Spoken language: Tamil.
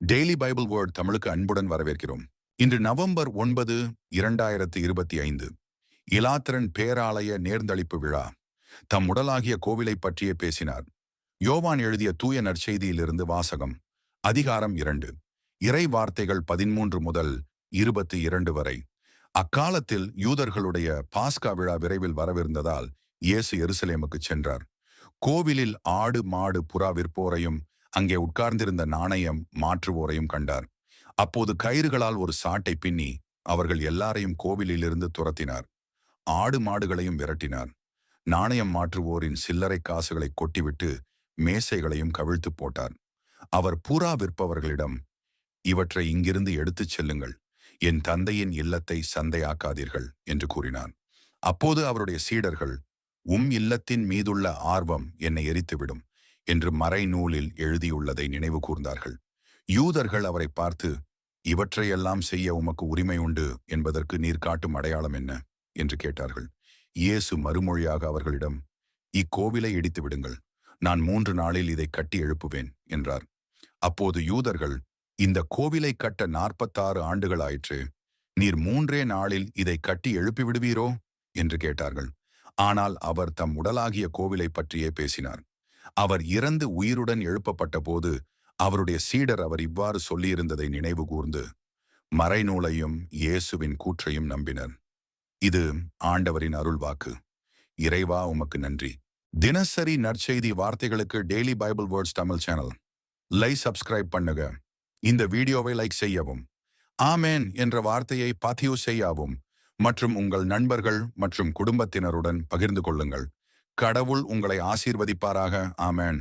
டெய்லி பைபிள் வேர்ட் தமிழுக்கு அன்புடன் வரவேற்கிறோம். இன்று நவம்பர் 9, 2025. இலாத்திரன் பேராலய நேர்ந்தளிப்பு விழா. தம் உடலாகிய கோவிலை பற்றியே பேசினார். யோவான் எழுதிய தூய நற்செய்தியிலிருந்து வாசகம். அதிகாரம் 2. இறை வார்த்தைகள் 13 முதல் 22 வரை. அக்காலத்தில் யூதர்களுடைய பாஸ்கா விழா விரைவில் வரவிருந்ததால் இயேசு எருசலேமுக்கு சென்றார். கோவிலில் ஆடு மாடு புறா விற்போரையும் அங்கே உட்கார்ந்திருந்த நாணயம் மாற்றுவோரையும் கண்டார். அப்போது கயிறுகளால் ஒரு சாட்டை பின்னி அவர்கள் எல்லாரையும் கோவிலிலிருந்து துரத்தினார். ஆடு மாடுகளையும் விரட்டினார். நாணயம் மாற்றுவோரின் சில்லறை காசுகளை கொட்டிவிட்டு மேசைகளையும் கவிழ்த்து போட்டார். அவர் புறா விற்பவர்களிடம், இவற்றை இங்கிருந்து எடுத்துச் செல்லுங்கள், என் தந்தையின் இல்லத்தை சந்தையாக்காதீர்கள் என்று கூறினார். அப்போது அவருடைய சீடர்கள், இல்லத்தின் மீதுள்ள ஆர்வம் என்னை எரித்துவிடும் என்று மறைநூலில் எழுதியுள்ளதை நினைவு கூர்ந்தார்கள். யூதர்கள் அவரை பார்த்து, இவற்றையெல்லாம் செய்ய உமக்கு உரிமை உண்டு என்பதற்கு நீர் காட்டும் அடையாளம் என்ன என்று கேட்டார்கள். இயேசு மறுமொழியாக அவர்களிடம், இக்கோவிலை இடித்து விடுங்கள், நான் 3 நாளில் இதை கட்டி எழுப்புவேன் என்றார். அப்போது யூதர்கள், இந்த கோவிலை கட்ட 46 ஆண்டுகள் ஆயிற்று, நீர் 3 நாளில் இதை கட்டி எழுப்பி விடுவீரோ என்று கேட்டார்கள். ஆனால் அவர் தம் உடலாகிய கோவிலை பற்றியே பேசினார். அவர் இறந்து உயிருடன் எழுப்பப்பட்ட போது அவருடைய சீடர் அவர் இவ்வாறு சொல்லியிருந்ததை நினைவு கூர்ந்து மறைநூலையும் இயேசுவின் கூற்றையும் நம்பினர். இது ஆண்டவரின் அருள்வாக்கு. இறைவா உமக்கு நன்றி. தினசரி நற்செய்தி வார்த்தைகளுக்கு daily Bible words Tamil channel subscribe பண்ணுங்க. இந்த வீடியோவை லைக் செய்யவும், ஆமேன் என்ற வார்த்தையை பதிவு செய்யவும் மற்றும் உங்கள் நண்பர்கள் மற்றும் குடும்பத்தினருடன் பகிர்ந்து கொள்ளுங்கள். கடவுள் உங்களை ஆசீர்வதிப்பாராக. ஆமேன்.